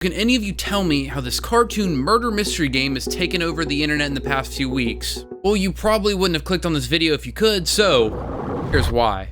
Can any of you tell me how this cartoon murder mystery game has taken over the internet in the past few weeks? Well, you probably wouldn't have clicked on this video if you could, so here's why.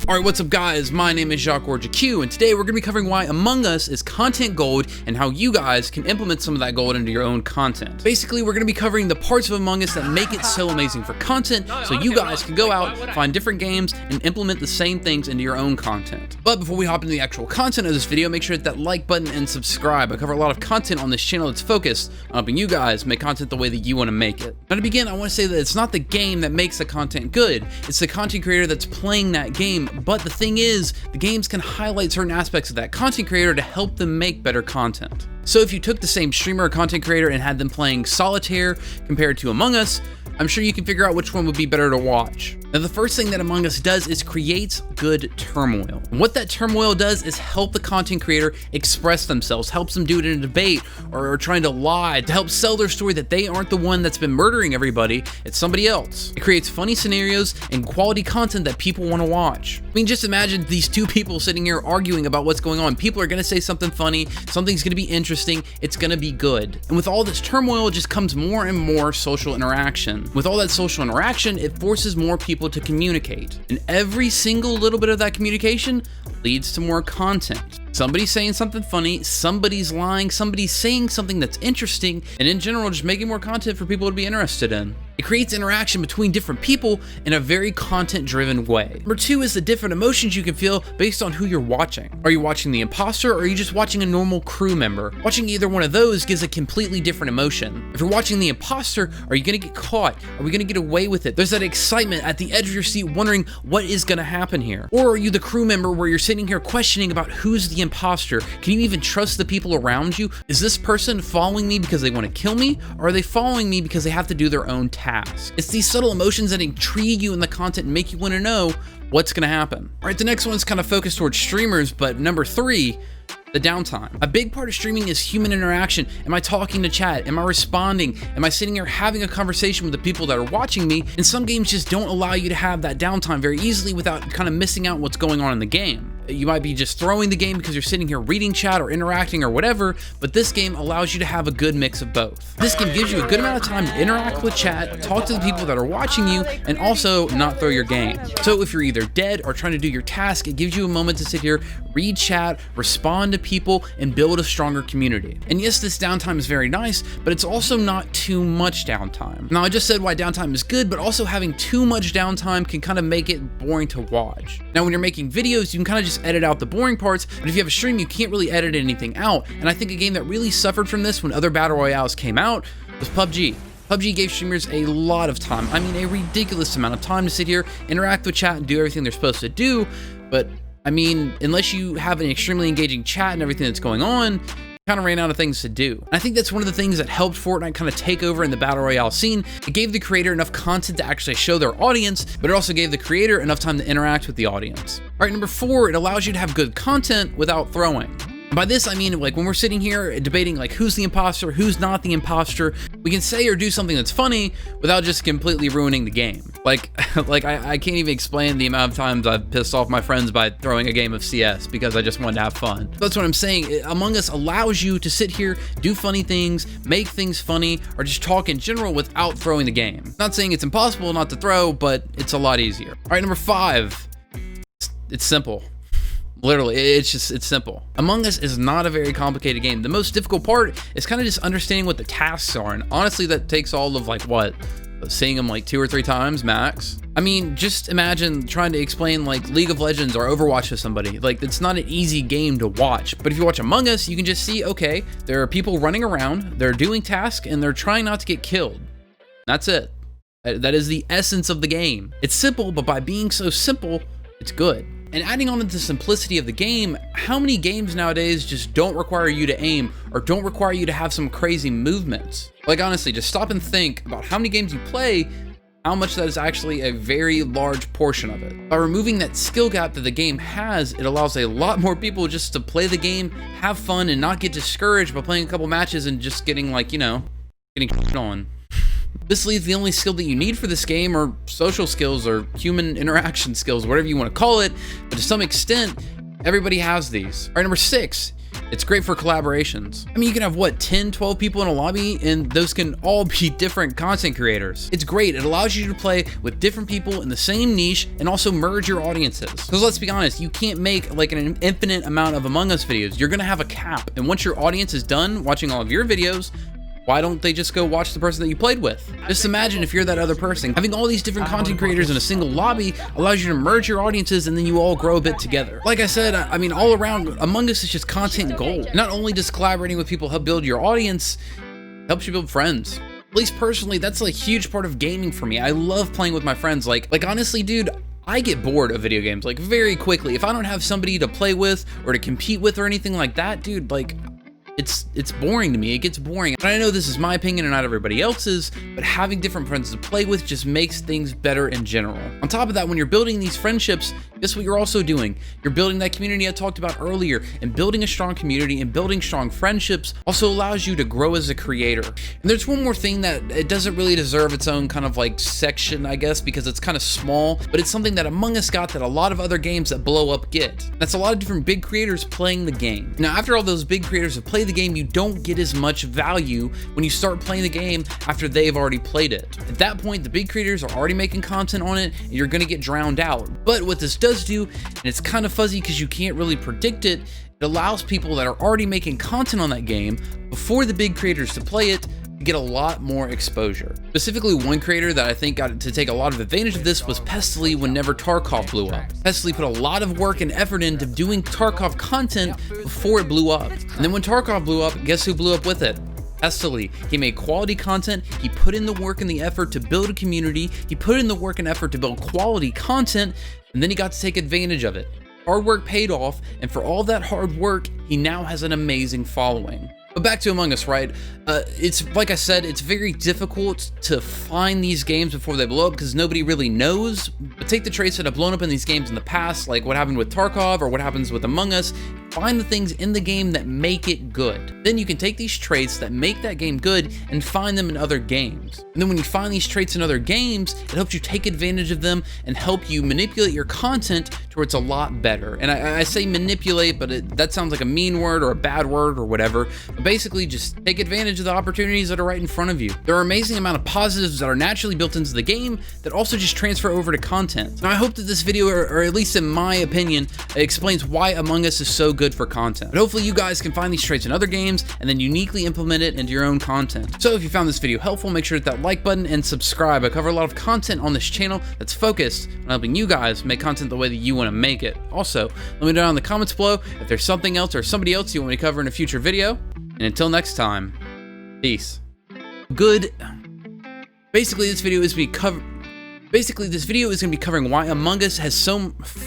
Alright, what's up guys? My name is JacQ, and today we're going to be covering why Among Us is content gold and how you guys can implement some of that gold into your own content. Basically, we're going to be covering the parts of Among Us that make it so amazing for content, so you guys can go out, find different games, and implement the same things into your own content. But before we hop into the actual content of this video, make sure to hit that like button and subscribe. I cover a lot of content on this channel that's focused on helping you guys make content the way that you want to make it. Now to begin, I want to say that it's not the game that makes the content good, it's the content creator that's playing that game. But the thing is, the games can highlight certain aspects of that content creator to help them make better content. So if you took the same streamer or content creator and had them playing Solitaire compared to Among Us, I'm sure you can figure out which one would be better to watch. Now the first thing that Among Us does is creates good turmoil. And what that turmoil does is help the content creator express themselves, helps them do it in a debate or trying to lie to help sell their story that they aren't the one that's been murdering everybody, it's somebody else. It creates funny scenarios and quality content that people want to watch. I mean, just imagine these two people sitting here arguing about what's going on. People are going to say something funny, something's going to be interesting, it's going to be good. And with all this turmoil, it just comes more and more social interaction. With all that social interaction, it forces more people to communicate. And every single little bit of that communication leads to more content. Somebody's saying something funny, somebody's lying, somebody's saying something that's interesting, and in general, just making more content for people to be interested in. It creates interaction between different people in a very content-driven way. Number two is the different emotions you can feel based on who you're watching. Are you watching the imposter, or are you just watching a normal crew member? Watching either one of those gives a completely different emotion. If you're watching the imposter, are you gonna get caught? Are we gonna get away with it? There's that excitement at the edge of your seat wondering what is gonna happen here. Or are you the crew member where you're sitting here questioning about who's the imposter? Can you even trust the people around you? Is this person following me because they want to kill me, or are they following me because they have to do their own task? It's these subtle emotions that intrigue you in the content and make you want to know what's going to happen. All right, the next one's kind of focused towards streamers, but number three, the downtime. A big part of streaming is human interaction. Am I talking to chat? Am I responding? Am I sitting here having a conversation with the people that are watching me? And some games just don't allow you to have that downtime very easily without kind of missing out what's going on in the game. You might be just throwing the game because you're sitting here reading chat or interacting or whatever, but this game allows you to have a good mix of both. This game gives you a good amount of time to interact with chat, talk to the people that are watching you, and also not throw your game. So if you're either dead or trying to do your task, it gives you a moment to sit here, read chat, respond to people, and build a stronger community. And yes, this downtime is very nice, but it's also not too much downtime. Now, I just said why downtime is good, but also having too much downtime can kind of make it boring to watch. Now, when you're making videos, you can kind of just edit out the boring parts, but if you have a stream, you can't really edit anything out. And I think a game that really suffered from this when other battle royales came out was PUBG. PUBG gave streamers a lot of time. I mean, a ridiculous amount of time to sit here, interact with chat, and do everything they're supposed to do. But I mean, unless you have an extremely engaging chat and everything that's going on, kind of ran out of things to do. And I think that's one of the things that helped Fortnite kind of take over in the battle royale scene. It gave the creator enough content to actually show their audience, but it also gave the creator enough time to interact with the audience. All right, number four, it allows you to have good content without throwing. And by this, I mean, like when we're sitting here debating like who's the imposter, who's not the imposter, we can say or do something that's funny without just completely ruining the game. Like I can't even explain the amount of times I've pissed off my friends by throwing a game of CS because I just wanted to have fun. That's what I'm saying. Among Us allows you to sit here, do funny things, make things funny, or just talk in general without throwing the game. Not saying it's impossible not to throw, but it's a lot easier. All right, number five, it's simple. Literally, it's simple. Among Us is not a very complicated game. The most difficult part is kind of just understanding what the tasks are. And honestly, that takes all of like what? Seeing them like 2 or 3 times max. I mean, just imagine trying to explain like League of Legends or Overwatch to somebody. Like, it's not an easy game to watch. But if you watch Among Us, you can just see, okay, there are people running around, they're doing tasks, and they're trying not to get killed. That's it. That is the essence of the game. It's simple, but by being so simple, it's good. And adding on to the simplicity of the game, how many games nowadays just don't require you to aim or don't require you to have some crazy movements? Like honestly, just stop and think about how many games you play, how much that is actually a very large portion of it. By removing that skill gap that the game has, it allows a lot more people just to play the game, have fun, and not get discouraged by playing a couple matches and just getting like, you know, getting on. This leaves the only skill that you need for this game are social skills or human interaction skills, whatever you want to call it, but to some extent, Everybody has these. All right, number 6. It's great for collaborations. I mean, you can have what, 10, 12 people in a lobby, and those can all be different content creators. It's great. It allows you to play with different people in the same niche and also merge your audiences. Because let's be honest, you can't make like an infinite amount of Among Us videos. You're gonna have a cap. And once your audience is done watching all of your videos, why don't they just go watch the person that you played with? Just imagine if you're that other person. Having all these different content creators in a single lobby allows you to merge your audiences, and then you all grow a bit together. Like I said, I mean, all around, Among Us is just content gold. Not only does collaborating with people help build your audience, it helps you build friends. At least personally, that's a huge part of gaming for me. I love playing with my friends. Like honestly, dude, I get bored of video games like very quickly. If I don't have somebody to play with or to compete with or anything like that, dude, like, it's boring to me. It gets boring. And I know this is my opinion and not everybody else's, but having different friends to play with just makes things better in general. On top of that, when you're building these friendships, guess what you're also doing? You're building that community I talked about earlier, and building a strong community and building strong friendships also allows you to grow as a creator. And there's one more thing that it doesn't really deserve its own kind of like section, I guess, because it's kind of small, but it's something that Among Us got that a lot of other games that blow up get. That's a lot of different big creators playing the game. Now, after all those big creators have played the game, you don't get as much value when you start playing the game after they've already played it. At that point, the big creators are already making content on it, and you're gonna get drowned out. But what this does do, and it's kind of fuzzy because you can't really predict it, it allows people that are already making content on that game before the big creators to play it to get a lot more exposure. Specifically, one creator that I think got to take a lot of advantage of this was Pestily whenever Tarkov blew up. Pestily put a lot of work and effort into doing Tarkov content before it blew up. And then when Tarkov blew up, guess who blew up with it? Pestily. He made quality content, he put in the work and the effort to build a community, he put in the work and effort to build quality content, and then he got to take advantage of it. Hard work paid off, and for all that hard work, he now has an amazing following. But back to Among Us, right? It's like I said, it's very difficult to find these games before they blow up because nobody really knows. But take the traits that have blown up in these games in the past, like what happened with Tarkov or what happens with Among Us, find the things in the game that make it good. Then you can take these traits that make that game good and find them in other games. And then when you find these traits in other games, it helps you take advantage of them and help you manipulate your content to where it's a lot better. And I say manipulate, but that sounds like a mean word or a bad word or whatever. But basically, just take advantage of the opportunities that are right in front of you. There are an amazing amount of positives that are naturally built into the game that also just transfer over to content. Now, I hope that this video, or at least in my opinion, explains why Among Us is so good for content. But hopefully you guys can find these traits in other games and then uniquely implement it into your own content. So if you found this video helpful, make sure to hit that like button and subscribe. I cover a lot of content on this channel that's focused on helping you guys make content the way that you want to make it. Also, let me know down in the comments below if there's something else or somebody else you want me to cover in a future video. And until next time, peace. Basically, this video is going to be covering why Among Us has so